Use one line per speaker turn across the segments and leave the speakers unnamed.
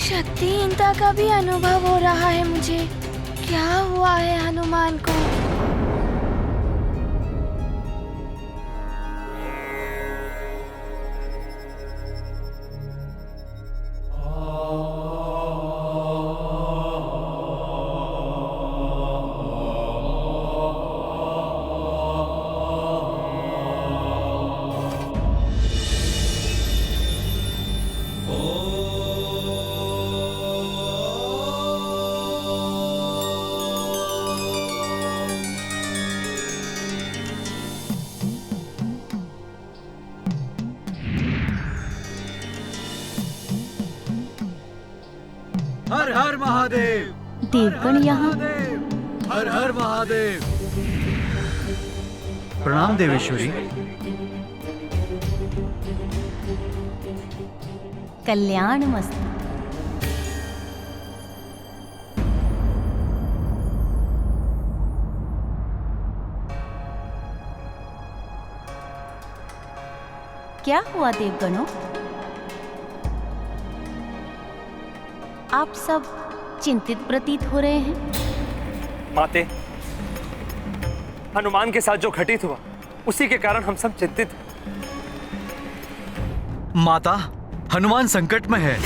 शक्तिहीनता का भी अनुभव हो रहा है मुझे। क्या हुआ है हनुमान को?
हर हर महादेव।
देवगण यहाँ।
हर हर महादेव।
प्रणाम देवेश्वरी।
कल्याण मस्तु। क्या हुआ देवगणों? आप सब चिंतित प्रतीत हो रहे हैं।
माते, हनुमान के साथ जो घटित हुआ उसी के कारण हम सब चिंतित हैं।
माता, हनुमान संकट में है।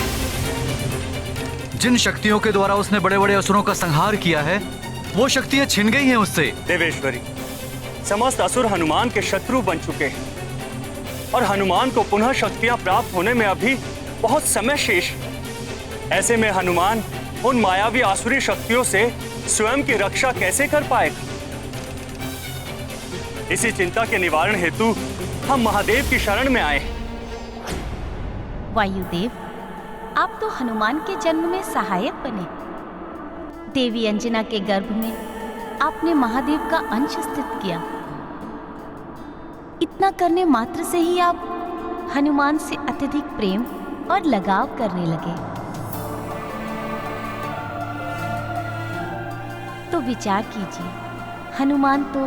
जिन शक्तियों के द्वारा उसने बड़े बड़े असुरों का संहार किया है, वो शक्तियां छिन गई हैं उससे।
देवेश्वरी, समस्त असुर हनुमान के शत्रु बन चुके हैं और हनुमान को पुनः शक्तियां प्राप्त होने में अभी बहुत समय शेष है। ऐसे में हनुमान उन मायावी आसुरी शक्तियों से स्वयं की रक्षा कैसे कर पाएगा? इसी चिंता के निवारण हेतु हम महादेव की शरण में आए हैं।
वायुदेव, आप तो हनुमान के जन्म में सहायक बने। देवी अंजना के गर्भ में आपने महादेव का अंश स्थित किया। इतना करने मात्र से ही आप हनुमान से अत्यधिक प्रेम और लगाव करने लगे। तो विचार कीजिए, हनुमान तो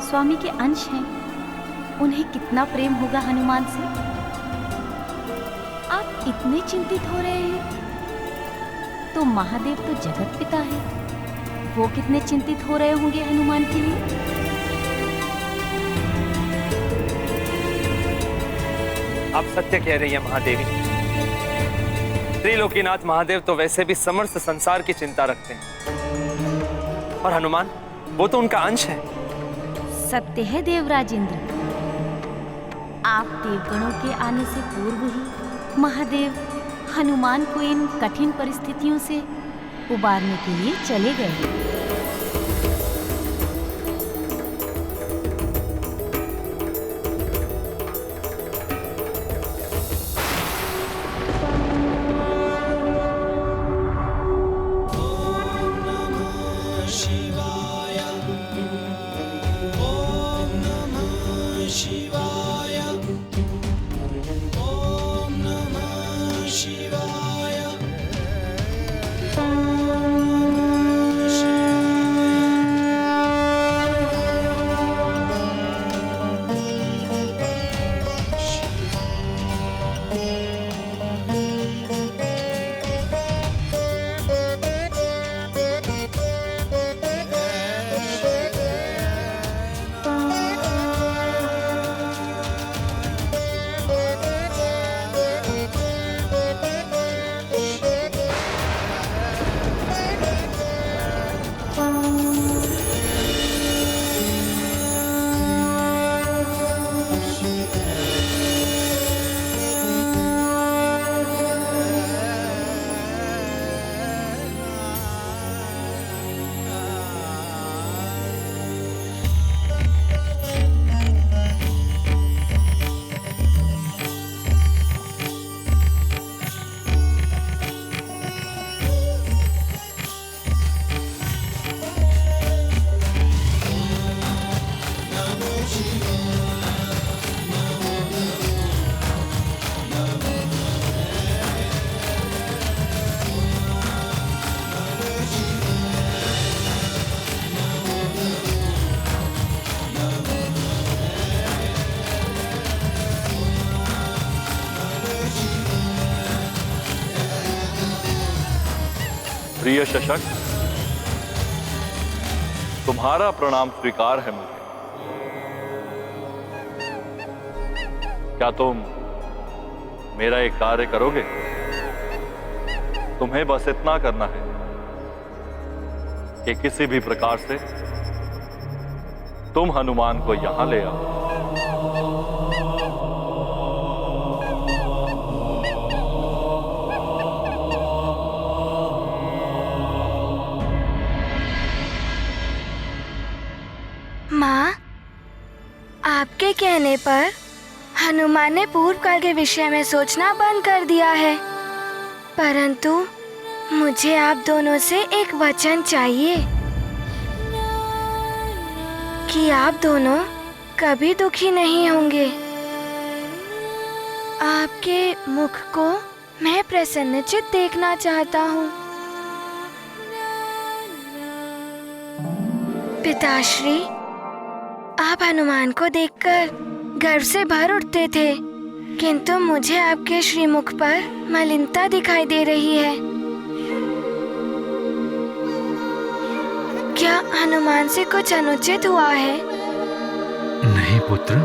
स्वामी के अंश हैं। उन्हें कितना प्रेम होगा हनुमान से। आप इतने चिंतित हो रहे हैं तो महादेव तो जगत पिता है, वो कितने चिंतित हो रहे होंगे हनुमान के लिए।
आप सत्य कह रही हैं महादेवी। त्रिलोकीनाथ महादेव तो वैसे भी समस्त संसार की चिंता रखते हैं और हनुमान, वो तो उनका अंश है।
सत्य है देवराज इंद्र। आप देवगणों के आने से पूर्व ही महादेव हनुमान को इन कठिन परिस्थितियों से उबारने के लिए चले गए।
प्रिय शशक, तुम्हारा प्रणाम स्वीकार है मुझे। क्या तुम मेरा एक कार्य करोगे? तुम्हें बस इतना करना है कि किसी भी प्रकार से तुम हनुमान को यहां ले आओ।
माँ, आपके कहने पर हनुमान ने पूर्व काल के विषय में सोचना बंद कर दिया है, परंतु मुझे आप दोनों से एक वचन चाहिए कि आप दोनों कभी दुखी नहीं होंगे। आपके मुख को मैं प्रसन्नचित्त देखना चाहता हूँ। पिताश्री, आप हनुमान को देखकर गर्व से भर उठते थे, किंतु मुझे आपके श्रीमुख पर मलिनता दिखाई दे रही है। क्या हनुमान से कुछ अनुचित हुआ है?
नहीं पुत्र,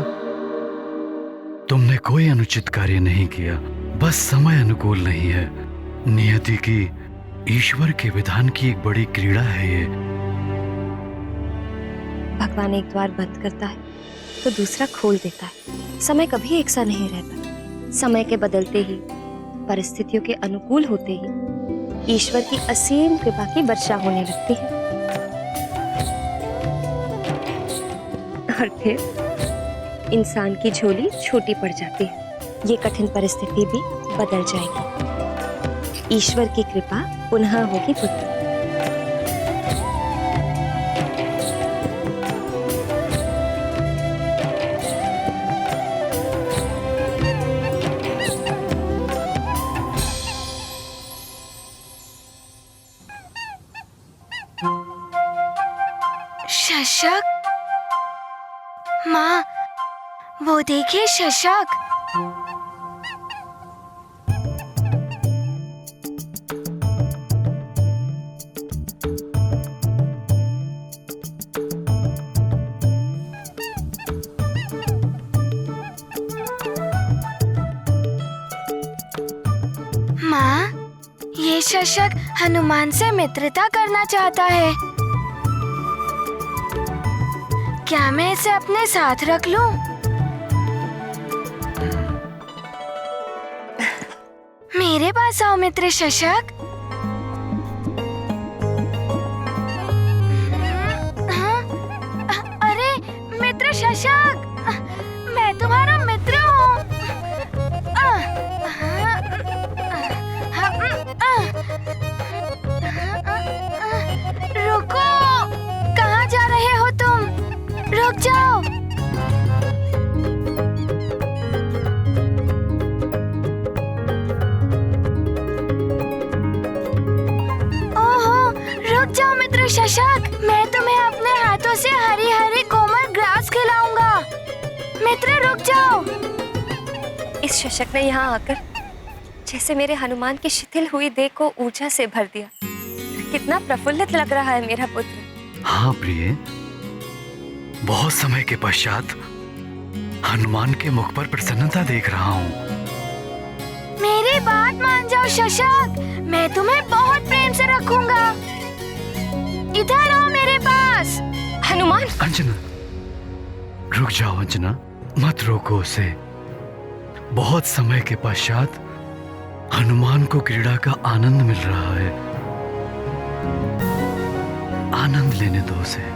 तुमने कोई अनुचित कार्य नहीं किया, बस समय अनुकूल नहीं है। नियति की, ईश्वर के विधान की एक बड़ी क्रीड़ा है ये।
भगवान एक द्वार बंद करता है तो दूसरा खोल देता है। समय कभी एक सा नहीं रहता। समय के बदलते ही, परिस्थितियों के अनुकूल होते ही ईश्वर की असीम कृपा की वर्षा होने लगती है और फिर इंसान की झोली छोटी पड़ जाती है। ये कठिन परिस्थिति भी बदल जाएगी। ईश्वर की कृपा पुनः होगी पुत्र।
शशक, माँ, वो देखिए शशक। माँ, ये शशक हनुमान से मित्रता करना चाहता है। क्या मैं इसे अपने साथ रख लूं? मेरे पास आओ मित्र शशक। अरे मित्र शशक, मैं तुम्हारा मित्र हूँ। रुको, कहाँ जा रहे हो तुम? रुक जाओ। ओहो, रुक जाओ मित्र शशक, मैं तुम्हें अपने हाथों से हरी हरी कोमल ग्रास खिलाऊंगा। मित्र रुक जाओ।
इस शशक ने यहाँ आकर जैसे मेरे हनुमान की शिथिल हुई देह को ऊर्जा से भर दिया। कितना प्रफुल्लित लग रहा है मेरा पुत्र।
हाँ प्रिय, बहुत समय के पश्चात हनुमान के मुख पर प्रसन्नता देख रहा हूँ।
मेरी बात मान जाओ शशक, मैं तुम्हें बहुत प्रेम से रखूंगा। इधर आओ मेरे पास।
हनुमान!
अंजना, रुक जाओ अंजना, मत रोको उसे। बहुत समय के पश्चात हनुमान को क्रीड़ा का आनंद मिल रहा है। आनंद लेने दो उसे।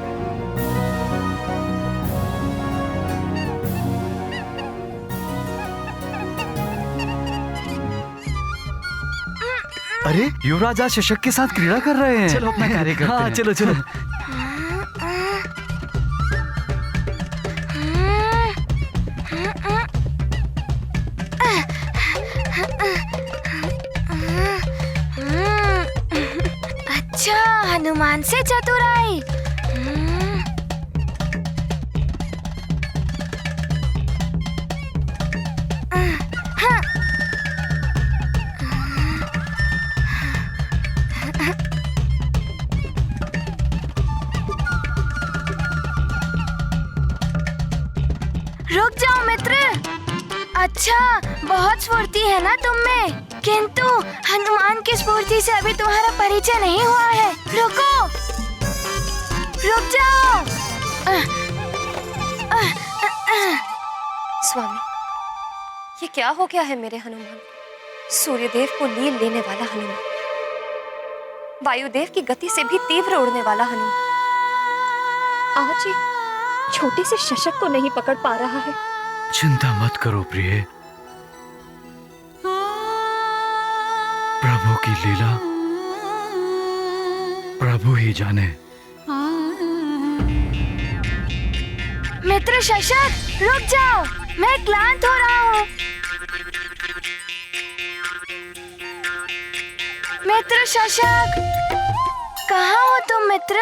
अरे युवराज आज शशक के साथ क्रीड़ा कर रहे हैं।
चलो अपना कार्य करते हैं।
हाँ चलो चलो।
अच्छा, हनुमान से चतुराई। रुक जाओ मित्र। अच्छा, बहुत स्फूर्ति है ना तुम में, किंतु हनुमान की स्फूर्ति से अभी तुम्हारा परिचय नहीं हुआ है। रुको, रुक जाओ।
स्वामी, ये क्या हो गया है मेरे हनुमान? सूर्यदेव को लील लेने वाला हनुमान, वायुदेव की गति से भी तीव्र उड़ने वाला हनुमान, आज एक छोटे से शशक को नहीं पकड़ पा रहा है।
चिंता मत करो प्रिय, प्रभु की लीला प्रभु ही जाने।
मित्र शशक, रुक जाओ, मैं क्लांत हो रहा हूँ। मित्र शशक, कहाँ हो तुम मित्र?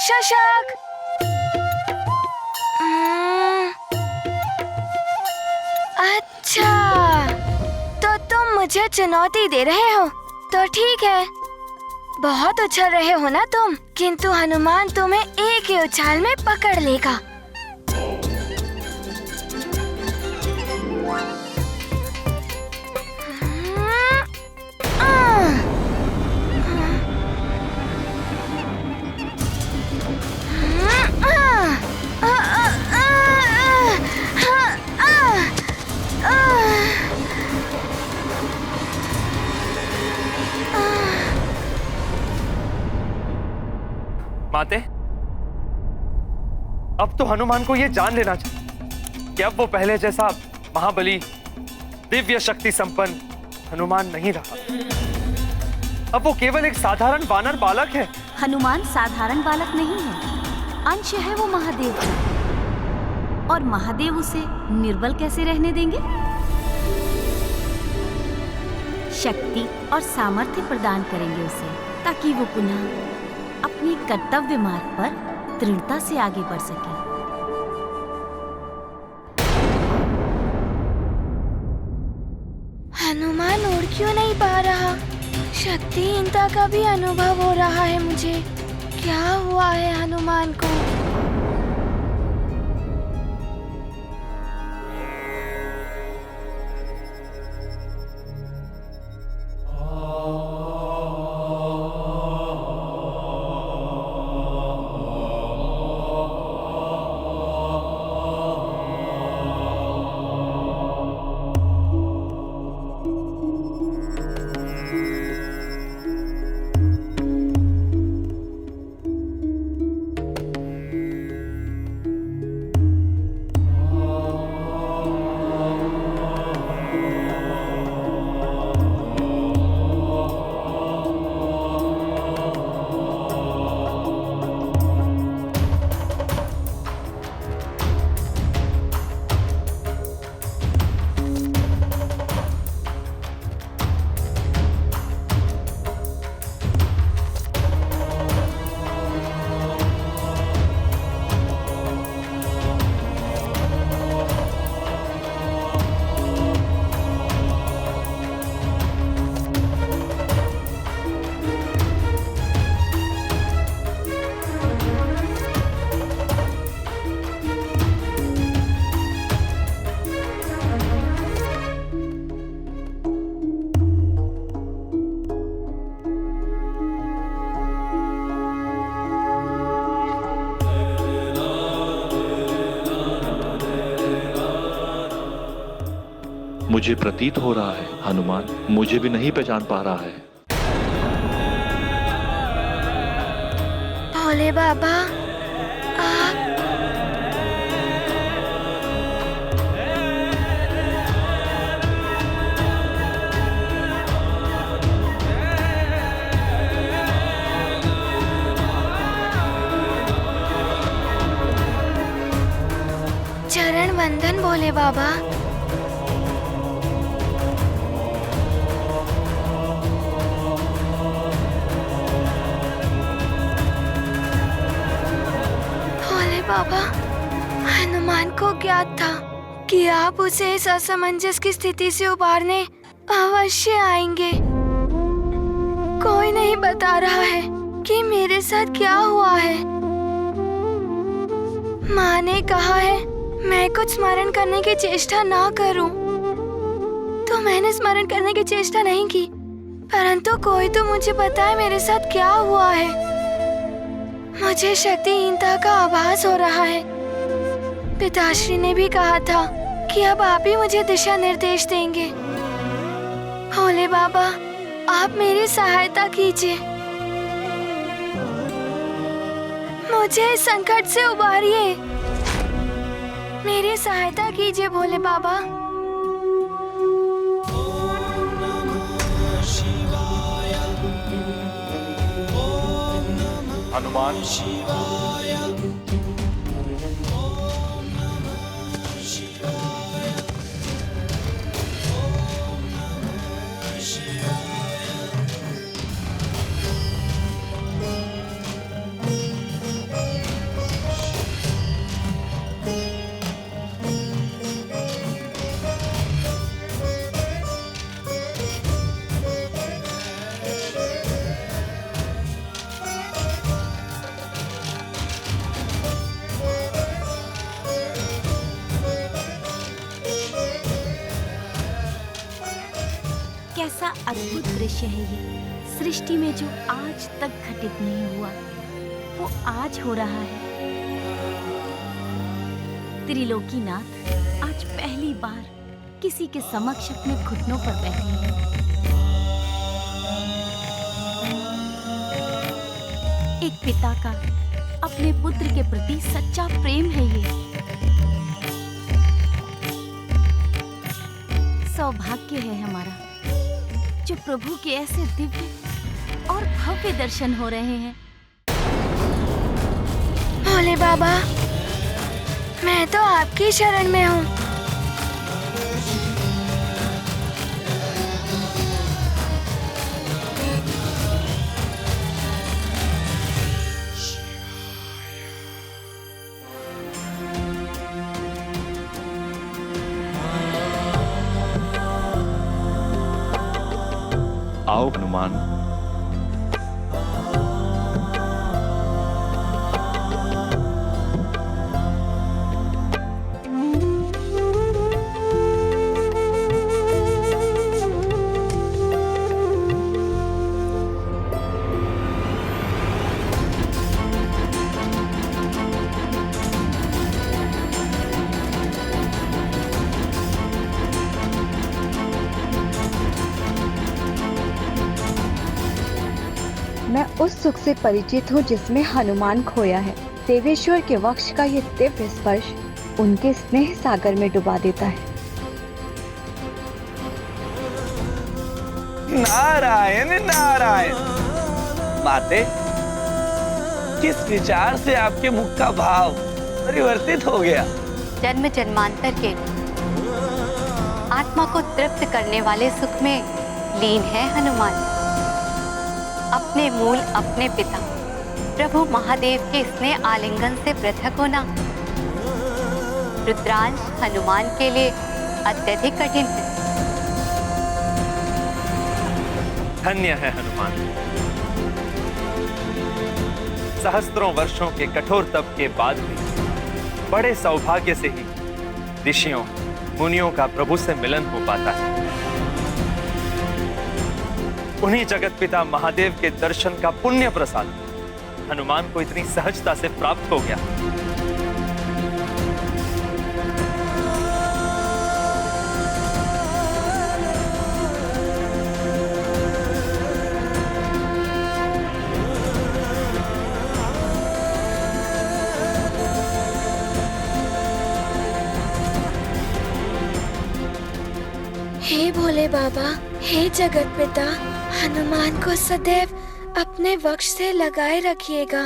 शशक। अच्छा, तो तुम मुझे चुनौती दे रहे हो, तो ठीक है। बहुत उछल रहे हो ना तुम, किंतु हनुमान तुम्हें एक ही उछाल में पकड़ लेगा।
माते, अब तो हनुमान को यह जान लेना चाहिए कि अब वो पहले जैसा महाबली, दिव्य शक्ति संपन्न हनुमान नहीं रहा। अब वो केवल एक साधारण वानर बालक है।
हनुमान साधारण बालक नहीं है, अंश है वो महादेव का। और महादेव उसे निर्बल कैसे रहने देंगे? शक्ति और सामर्थ्य प्रदान करेंगे उसे, ताकि वो पुनः अपने कर्तव्य मार्ग पर दृढ़ता से आगे बढ़ सके।
हनुमान उड़ क्यों नहीं पा रहा? शक्तिहीनता का भी अनुभव हो रहा है मुझे। क्या हुआ है हनुमान को?
मुझे प्रतीत हो रहा है हनुमान मुझे भी नहीं पहचान पा रहा है।
भोले बाबा, आप चरण वंदन भोले बाबा। बाबा, हनुमान को ज्ञात था कि आप उसे इस असमंजस की स्थिति से उबारने अवश्य आएंगे। कोई नहीं बता रहा है कि मेरे साथ क्या हुआ है। माँ ने कहा है मैं कुछ स्मरण करने की चेष्टा ना करूं, तो मैंने स्मरण करने की चेष्टा नहीं की, परंतु कोई तो मुझे बताए मेरे साथ क्या हुआ है। मुझे शक्तिहीनता का आभास हो रहा है। पिताश्री ने भी कहा था कि अब आप ही मुझे दिशा निर्देश देंगे। भोले बाबा, आप मेरी सहायता कीजिए, मुझे इस संकट से उबारिए। मेरी सहायता कीजिए भोले बाबा।
हनुमान,
कैसा अद्भुत दृश्य है ये। सृष्टि में जो आज तक घटित नहीं हुआ वो आज हो रहा है। त्रिलोकीनाथ आज पहली बार किसी के समक्ष अपने घुटनों पर बैठे हैं। एक पिता का अपने पुत्र के प्रति सच्चा प्रेम है ये। सौभाग्य है हमारा जो प्रभु के ऐसे दिव्य और भव्य दर्शन हो रहे हैं।
भोले बाबा, मैं तो आपकी शरण में हूँ।
आओ हनुमान।
मैं उस सुख से परिचित हूँ जिसमें हनुमान खोया है। देवेश्वर के वक्ष का ये दिव्य स्पर्श उनके स्नेह सागर में डुबा देता है।
नारायण नारायण। माते, किस विचार से आपके मुख का भाव परिवर्तित हो गया?
जन्म जन्मांतर के आत्मा को तृप्त करने वाले सुख में लीन है हनुमान। अपने मूल, अपने पिता प्रभु महादेव के स्नेह आलिंगन से पृथक होना रुद्रांश हनुमान के लिए अत्यधिक कठिन है।
धन्य है हनुमान। सहस्त्रों वर्षों के कठोर तप के बाद भी बड़े सौभाग्य से ही ऋषियों मुनियों का प्रभु से मिलन हो पाता है। उन्हीं जगत पिता महादेव के दर्शन का पुण्य प्रसाद हनुमान को इतनी सहजता से प्राप्त हो गया।
हे भोले बाबा, हे जगत पिता, हनुमान को सदैव अपने वक्ष से लगाए रखिएगा।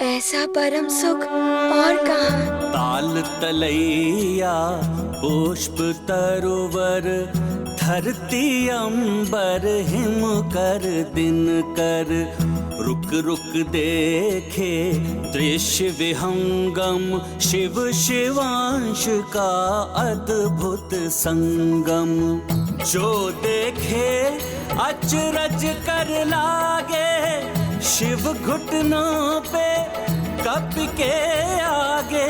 ऐसा परम सुख और कहाँ।
ताल तलैया पुष्प तरोवर, धरती अंबर हिम कर दिन कर, रुक रुक देखे दृश्य विहंगम, शिव शिवांश का अद्भुत संगम। जो देखे अचरज कर लागे, शिव घुटनों पे कप के आगे,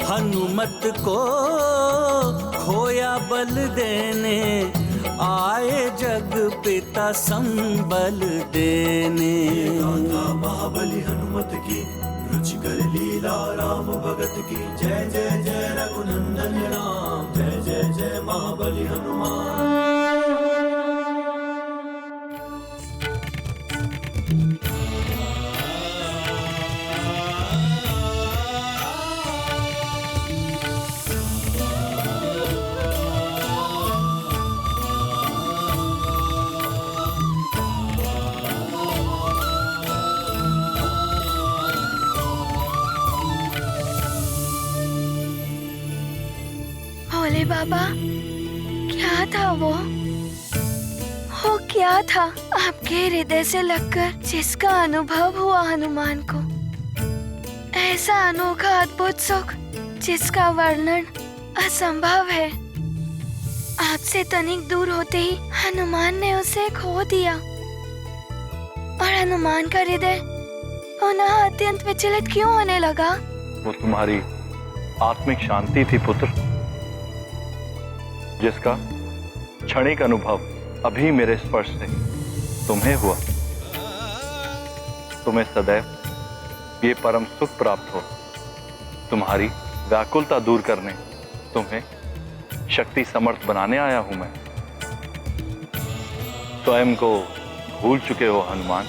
हनुमत को खोया बल देने, आए जग पिता संबल देने।
महाबली हनुमत की रुचिकर लीला राम भगत की। जय जय जय रघुनंदन राम, जय जय जय महाबली हनुमान।
भोले बाबा, क्या था वो क्या था आपके हृदय से लगकर जिसका अनुभव हुआ हनुमान को? ऐसा अनोखा अद्भुत सुख जिसका वर्णन असंभव है। आपसे तनिक दूर होते ही हनुमान ने उसे खो दिया और हनुमान का हृदय पुनः अत्यंत विचलित क्यों होने लगा?
वो तुम्हारी आत्मिक शांति थी पुत्र, जिसका क्षणिक अनुभव अभी मेरे स्पर्श से तुम्हें हुआ। तुम्हें सदैव ये परम सुख प्राप्त हो। तुम्हारी व्याकुलता दूर करने, तुम्हें शक्ति समर्थ बनाने आया हूं मैं। स्वयं को भूल चुके हो हनुमान,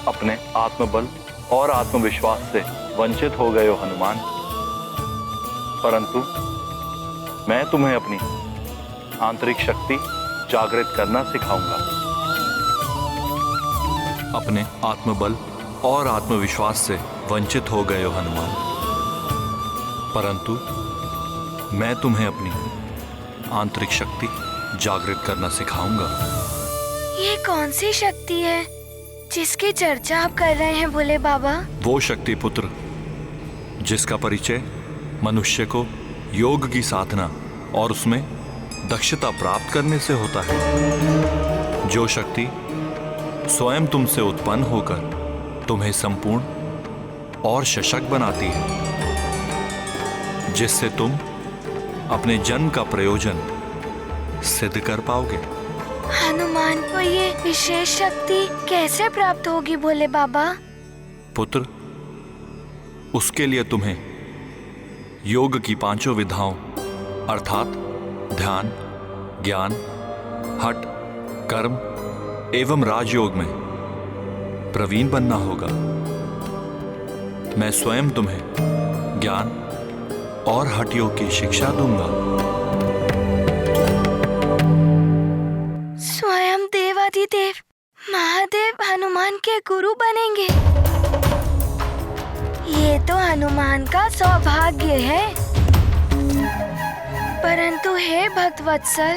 अपने आत्मबल और आत्मविश्वास से वंचित हो गए हो हनुमान, परंतु मैं तुम्हें अपनी आंतरिक शक्ति जागृत करना सिखाऊंगा। अपने आत्मबल और आत्मविश्वास से वंचित हो गए हो हनुमान, परंतु मैं तुम्हें अपनी आंतरिक शक्ति जागृत करना सिखाऊंगा।
ये कौन सी शक्ति है जिसकी चर्चा आप कर रहे हैं भोले बाबा?
वो शक्ति पुत्र जिसका परिचय मनुष्य को योग की साधना और उसमें दक्षता प्राप्त करने से होता है। जो शक्ति स्वयं तुमसे उत्पन्न होकर तुम्हें संपूर्ण और सशक्त बनाती है, जिससे तुम अपने जन्म का प्रयोजन सिद्ध कर पाओगे।
हनुमान को ये विशेष शक्ति कैसे प्राप्त होगी भोले बाबा?
पुत्र, उसके लिए तुम्हें योग की पांचों विधाओं अर्थात ध्यान, ज्ञान, हठ, कर्म एवं राजयोग में प्रवीण बनना होगा। मैं स्वयं तुम्हें ज्ञान और हठ योग की शिक्षा दूंगा।
स्वयं देवाधिदेव महादेव हनुमान के गुरु बनेंगे? ये तो हनुमान का सौभाग्य है। परंतु हे भक्तवत्सल,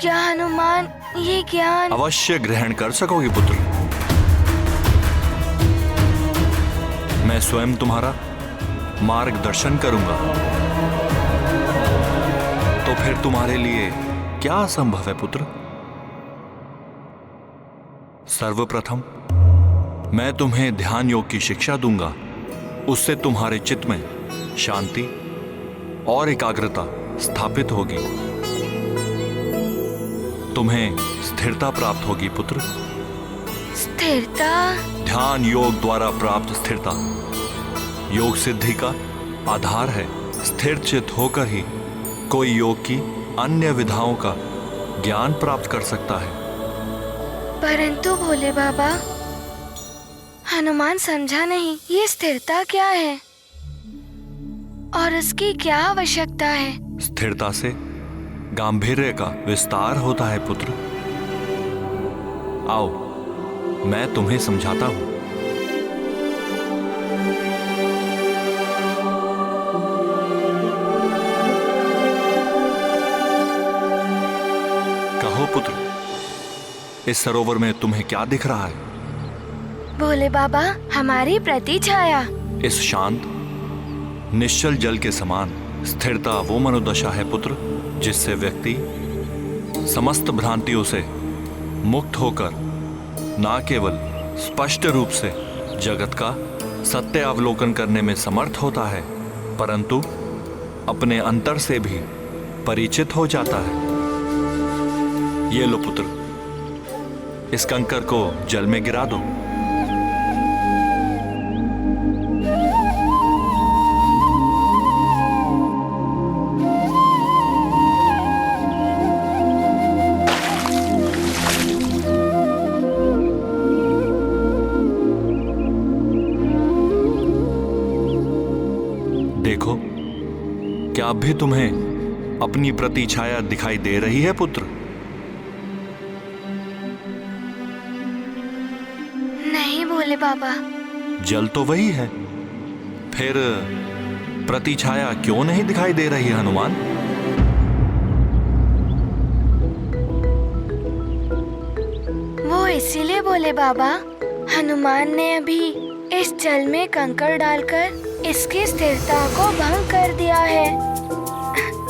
क्या हनुमान ये ज्ञान
अवश्य ग्रहण कर सकोगे पुत्र। मैं स्वयं तुम्हारा मार्गदर्शन करूंगा। तो फिर तुम्हारे लिए क्या असंभव है पुत्र? सर्वप्रथम मैं तुम्हें ध्यान योग की शिक्षा दूंगा। उससे तुम्हारे चित्त में शांति और एकाग्रता स्थापित होगी। तुम्हें स्थिरता प्राप्त होगी पुत्र।
स्थिरता?
ध्यान योग द्वारा प्राप्त स्थिरता योग सिद्धि का आधार है। स्थिर चित्त होकर ही कोई योग की अन्य विधाओं का ज्ञान प्राप्त कर सकता है।
परंतु भोले बाबा, हनुमान समझा नहीं ये स्थिरता क्या है और उसकी क्या आवश्यकता है?
स्थिरता से गांभीर्य का विस्तार होता है पुत्र। आओ, मैं तुम्हें समझाता हूं। कहो पुत्र, इस सरोवर में तुम्हें क्या दिख रहा है?
भोले बाबा, हमारी प्रति छाया।
इस शांत निश्चल जल के समान स्थिरता वो मनोदशा है पुत्र, जिससे व्यक्ति समस्त भ्रांतियों से मुक्त होकर न केवल स्पष्ट रूप से जगत का सत्य अवलोकन करने में समर्थ होता है, परंतु अपने अंतर से भी परिचित हो जाता है। ये लो पुत्र, इस कंकर को जल में गिरा दो। देखो, क्या अब भी तुम्हें अपनी प्रतिछाया दिखाई दे रही है पुत्र?
नहीं भोले बाबा।
जल तो वही है, फिर प्रतिछाया क्यों नहीं दिखाई दे रही है हनुमान?
वो इसीलिए भोले बाबा, हनुमान ने अभी इस जल में कंकड़ डालकर इसकी स्थिरता को भंग कर दिया है।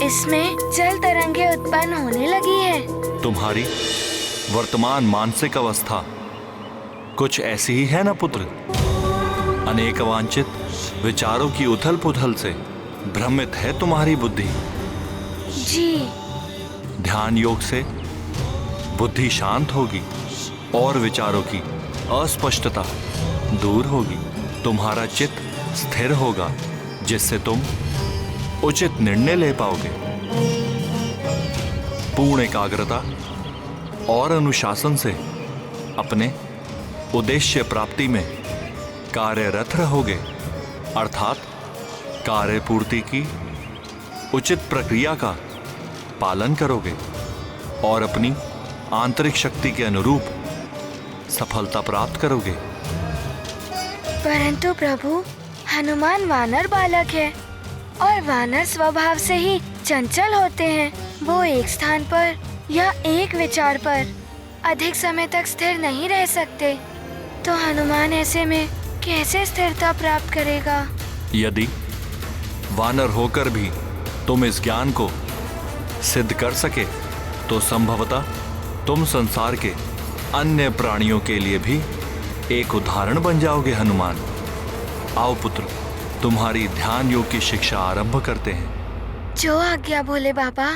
इसमें जल तरंगे उत्पन्न होने लगी है।
तुम्हारी वर्तमान मानसिक अवस्था कुछ ऐसी ही है ना पुत्र? अनेक अवांछित विचारों की उथल पुथल से भ्रमित है तुम्हारी बुद्धि।
जी।
ध्यान योग से बुद्धि शांत होगी और विचारों की अस्पष्टता दूर होगी। तुम्हारा चित्त स्थिर होगा, जिससे तुम उचित निर्णय ले पाओगे। पूर्ण एकाग्रता और अनुशासन से अपने उद्देश्य प्राप्ति में कार्यरत रहोगे, अर्थात कार्य पूर्ति की उचित प्रक्रिया का पालन करोगे और अपनी आंतरिक शक्ति के अनुरूप सफलता प्राप्त करोगे।
परंतु प्रभु, हनुमान वानर बालक है और वानर स्वभाव से ही चंचल होते हैं। वो एक स्थान पर या एक विचार पर अधिक समय तक स्थिर नहीं रह सकते, तो हनुमान ऐसे में कैसे स्थिरता प्राप्त करेगा?
यदि वानर होकर भी तुम इस ज्ञान को सिद्ध कर सके, तो संभवतः तुम संसार के अन्य प्राणियों के लिए भी एक उदाहरण बन जाओगे हनुमान। आओ पुत्र, तुम्हारी ध्यान योग की शिक्षा आरंभ करते हैं।
जो आज्ञा भोले बाबा।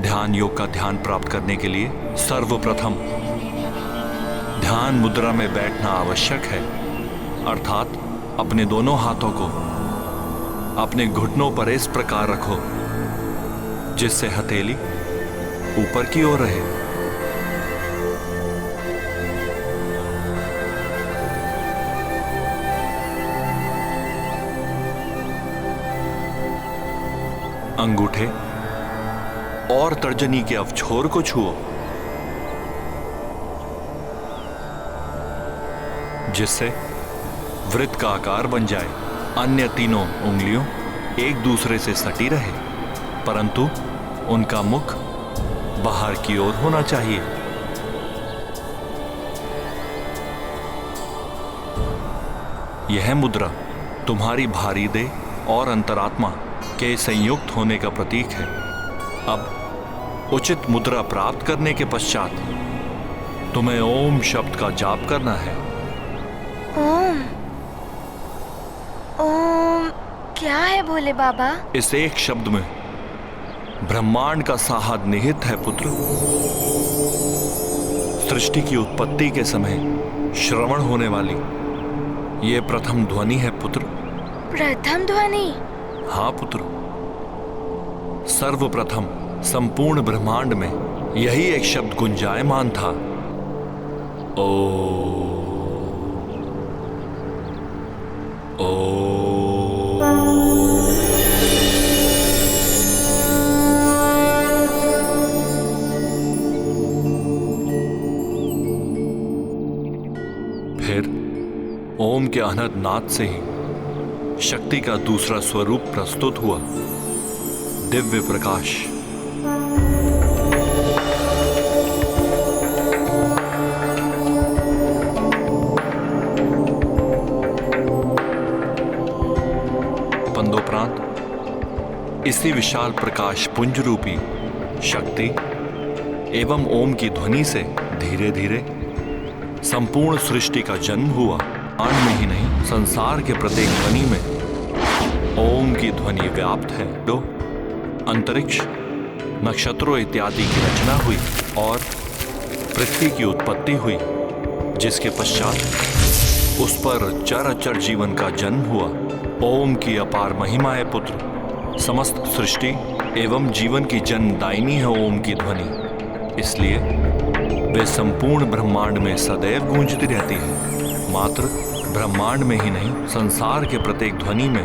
ध्यान योग का ध्यान प्राप्त करने के लिए सर्वप्रथम ध्यान मुद्रा में बैठना आवश्यक है, अर्थात अपने दोनों हाथों को अपने घुटनों पर इस प्रकार रखो जिससे हथेली ऊपर की ओर रहे। अंगूठे और तर्जनी के अवछोर को छुओ, जिससे वृत्त का आकार बन जाए। अन्य तीनों उंगलियों एक दूसरे से सटी रहे, परंतु उनका मुख बाहर की ओर होना चाहिए। यह मुद्रा तुम्हारी भारी देह और अंतरात्मा के संयुक्त होने का प्रतीक है। अब उचित मुद्रा प्राप्त करने के पश्चात तुम्हें ओम शब्द का जाप करना है।
ओम। ओम क्या है भोले बाबा?
इस एक शब्द में ब्रह्मांड का साहद निहित है पुत्र। सृष्टि की उत्पत्ति के समय श्रवण होने वाली ये प्रथम ध्वनि है पुत्र।
प्रथम ध्वनि?
हाँ पुत्र, सर्वप्रथम संपूर्ण ब्रह्मांड में यही एक शब्द गुंजायमान था। ओ फिर ओम के अनहद नाद से ही शक्ति का दूसरा स्वरूप प्रस्तुत हुआ, दिव्य प्रकाश। तदोपरांत इसी विशाल प्रकाश पुंज रूपी शक्ति एवं ओम की ध्वनि से धीरे धीरे संपूर्ण सृष्टि का जन्म हुआ। ब्रह्मांड में ही नहीं, संसार के प्रत्येक ध्वनि में ओम की ध्वनि व्याप्त है। तो अंतरिक्ष, नक्षत्रों इत्यादि की रचना हुई और पृथ्वी की उत्पत्ति हुई, जिसके पश्चात उस पर चर अचर जीवन का जन्म हुआ। ओम की अपार महिमा है पुत्र। समस्त सृष्टि एवं जीवन की जन्मदायिनी है ओम की ध्वनि, इसलिए वे संपूर्ण ब्रह्मांड में सदैव गूंजती रहती है। मात्र ब्रह्मांड में ही नहीं, संसार के प्रत्येक ध्वनि में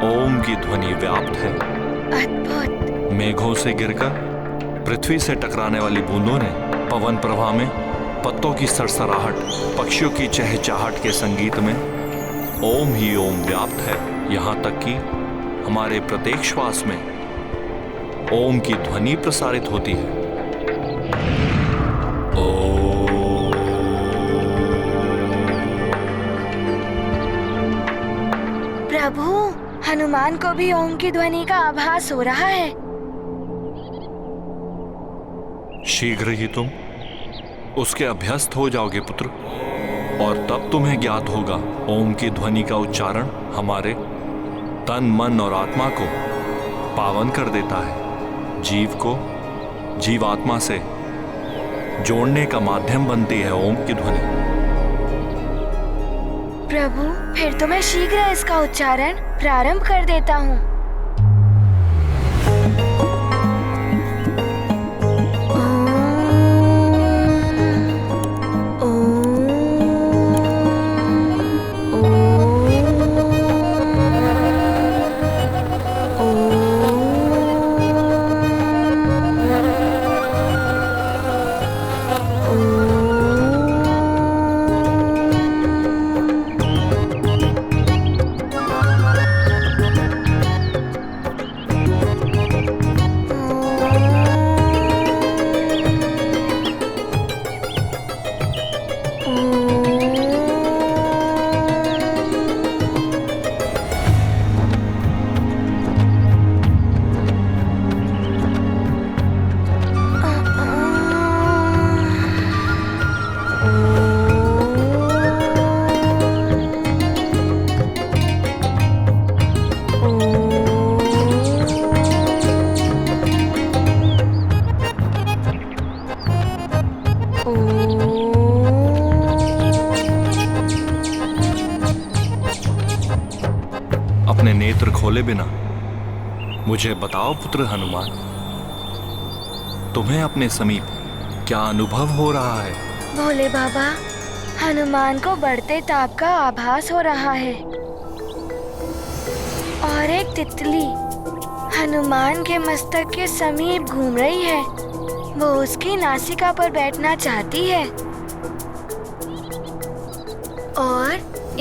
ओम की ध्वनि व्याप्त है।
अद्भुत।
मेघों से गिरकर पृथ्वी से टकराने वाली बूंदों ने पवन प्रवाह में पत्तों की सरसराहट, पक्षियों की चहचहाहट के संगीत में ओम ही ओम व्याप्त है। यहाँ तक कि हमारे प्रत्येक श्वास में ओम की ध्वनि प्रसारित होती है।
प्रभु, हनुमान को भी ओम की ध्वनि का आभास हो रहा है।
शीघ्र ही तुम उसके अभ्यस्त हो जाओगे पुत्र, और तब तुम्हें ज्ञात होगा ओम की ध्वनि का उच्चारण हमारे तन, मन और आत्मा को पावन कर देता है। जीव को जीवात्मा से जोड़ने का माध्यम बनती है ओम की ध्वनि।
प्रभु, फिर तो मैं शीघ्र इसका उच्चारण प्रारंभ कर देता हूँ।
अपने नेत्र खोले बिना मुझे बताओ पुत्र हनुमान, तुम्हें अपने समीप क्या अनुभव हो रहा है?
भोले बाबा, हनुमान को बढ़ते ताप का आभास हो रहा है और एक तितली हनुमान के मस्तक के समीप घूम रही है। वो उसकी नासिका पर बैठना चाहती है और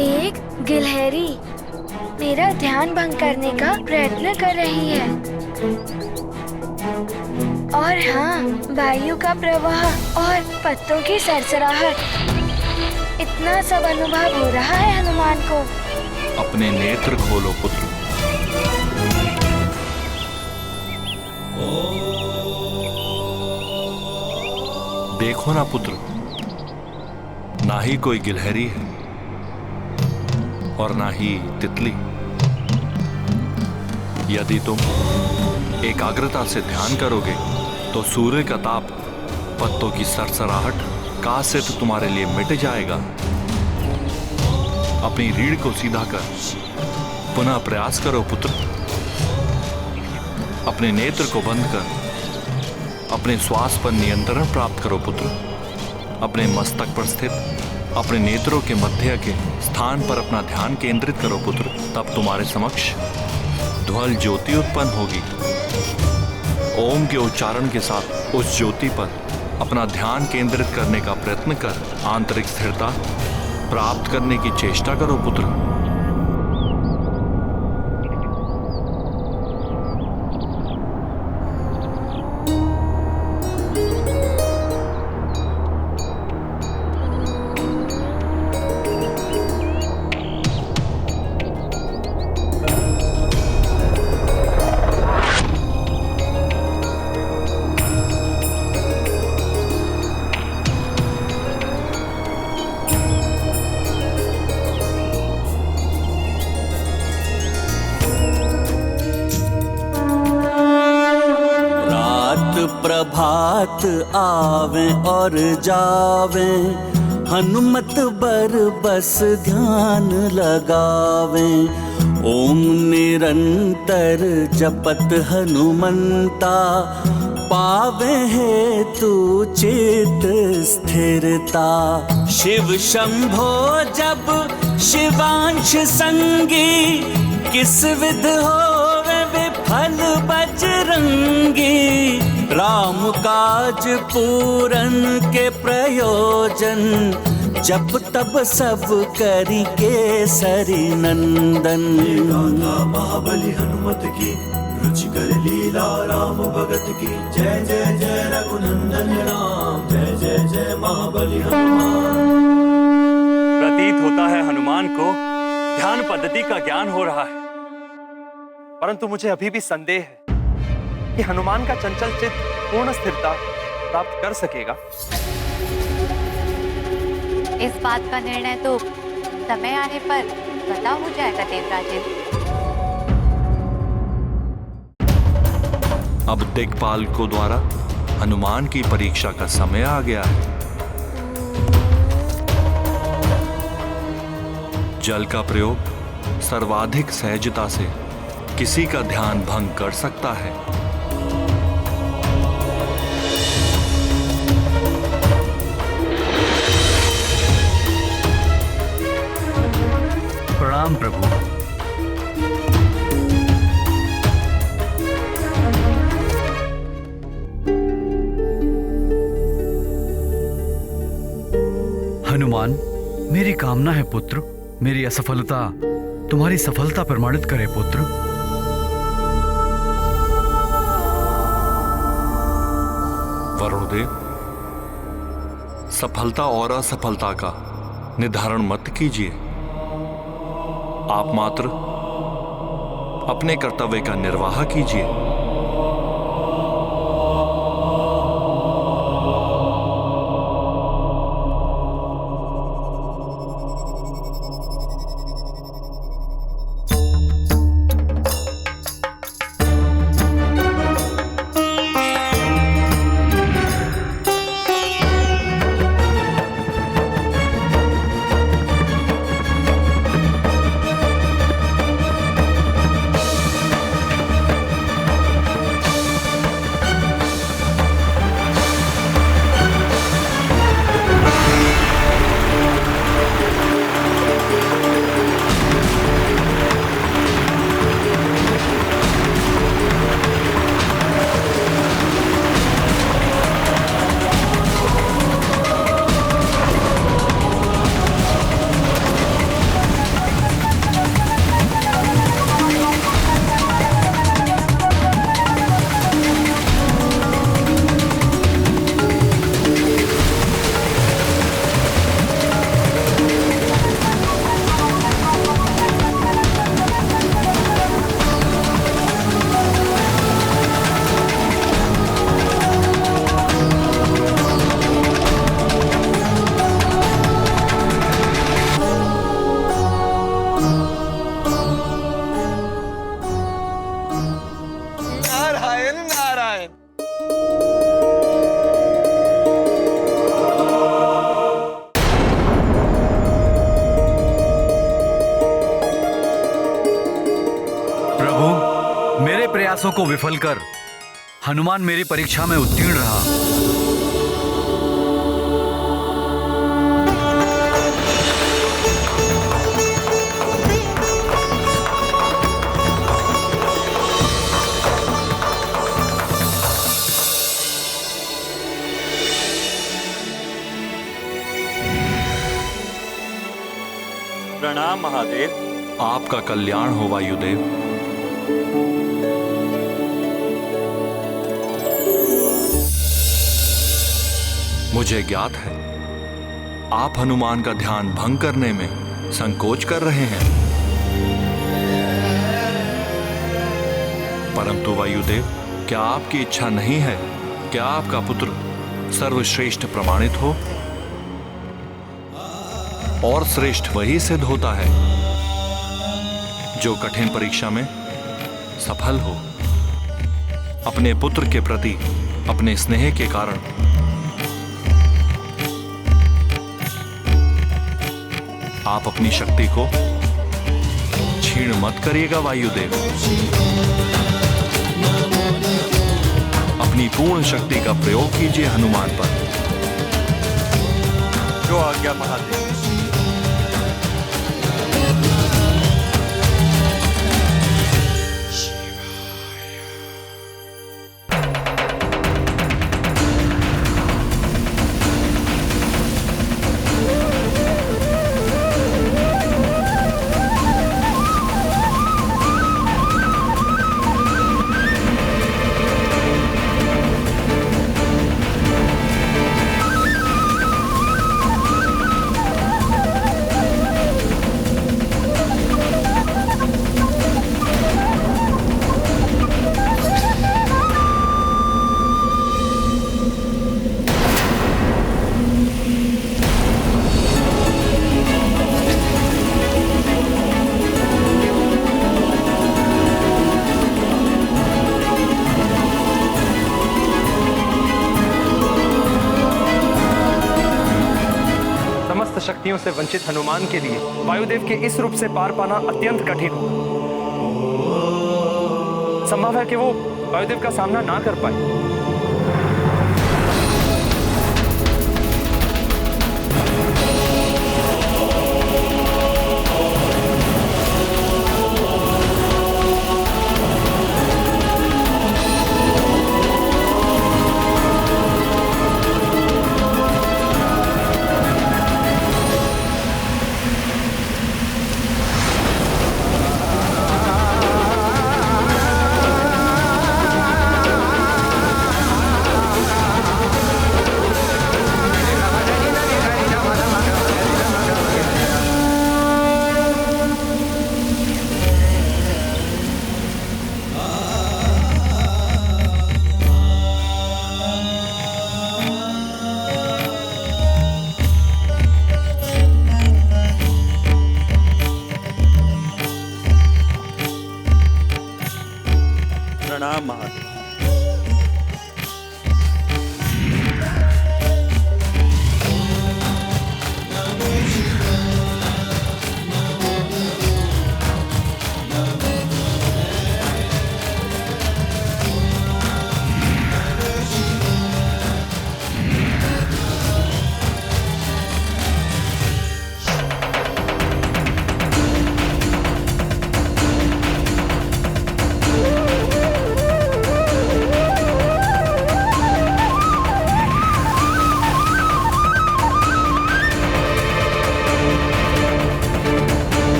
एक गिलहरी मेरा ध्यान भंग करने का प्रयत्न कर रही है। और हाँ, वायु का प्रवाह और पत्तों की सरसराहट, इतना सब अनुभव हो रहा है हनुमान को।
अपने नेत्र खोलो पुत्र। देखो ना पुत्र, ना ही कोई गिलहरी है और ना ही तितली। यदि तुम एकाग्रता से ध्यान करोगे तो सूर्य का ताप, पत्तों की सरसराहट का से तो तुम्हारे लिए मिट जाएगा। अपनी रीढ़ को सीधा कर पुनः प्रयास करो पुत्र। अपने नेत्र को बंद कर अपने श्वास पर नियंत्रण प्राप्त करो पुत्र। अपने मस्तक पर स्थित अपने नेत्रों के मध्य के स्थान पर अपना ध्यान केंद्रित करो पुत्र। तब तुम्हारे समक्ष ध्वल ज्योति उत्पन्न होगी। ओम के उच्चारण के साथ उस ज्योति पर अपना ध्यान केंद्रित करने का प्रयत्न कर आंतरिक स्थिरता प्राप्त करने की चेष्टा करो पुत्र।
प्रभात आवे और जावे, हनुमत बर बस ध्यान लगावे। ओम निरंतर जपत हनुमंता, पावे है तू चित स्थिरता। शिव शंभो जब शिवांश संगी, किस विध होवे विफल बजरंगी। राम काज पूरन के प्रयोजन, जब तब सब करी केसरी नंदन।
गाथा महाबली हनुमत की, रुचिकर लीला राम भगत की। जय जय जय रघुनंदन राम, जय जय जय महाबली हनुमान।
प्रतीत होता है हनुमान को ध्यान पद्धति का ज्ञान हो रहा है,
परंतु मुझे अभी भी संदेह है कि हनुमान का चंचल चित्त पूर्ण स्थिरता प्राप्त कर सकेगा।
इस बात का निर्णय तो समय आने पर पता हो जाएगा देवराजेंद्र।
अब दिक्पालकों द्वारा हनुमान की परीक्षा का समय आ गया है। जल का प्रयोग सर्वाधिक सहजता से किसी का ध्यान भंग कर सकता है।
प्रणाम प्रभु। हनुमान, मेरी कामना है पुत्र, मेरी असफलता तुम्हारी सफलता प्रमाणित करे पुत्र।
वरुणदेव, सफलता और असफलता का निर्धारण मत कीजिए। आप मात्र अपने कर्तव्य का निर्वाह कीजिए।
प्रयासों को विफल कर हनुमान मेरी परीक्षा में उत्तीर्ण रहा।
प्रणाम महादेव।
आपका कल्याण हो वायुदेव। मुझे ज्ञात है आप हनुमान का ध्यान भंग करने में संकोच कर रहे हैं, परंतु वायुदेव, क्या आपकी इच्छा नहीं है क्या आपका पुत्र सर्वश्रेष्ठ प्रमाणित हो? और श्रेष्ठ वही सिद्ध होता है जो कठिन परीक्षा में सफल हो। अपने पुत्र के प्रति अपने स्नेह के कारण आप अपनी शक्ति को छीण मत करिएगा वायुदेव। अपनी पूर्ण शक्ति का प्रयोग कीजिए हनुमान पर।
जो आज्ञा महादेव। शक्तियों से वंचित हनुमान के लिए वायुदेव के इस रूप से पार पाना अत्यंत कठिन होगा। संभव है कि वो वायुदेव का सामना ना कर पाए। प्रणाम महादेव।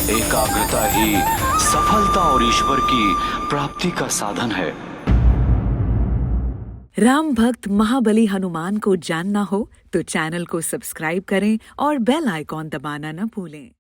एकाग्रता ही सफलता और ईश्वर की प्राप्ति का साधन है।
राम भक्त महाबली हनुमान को जानना हो तो चैनल को सब्सक्राइब करें और बेल आइकॉन दबाना न भूलें।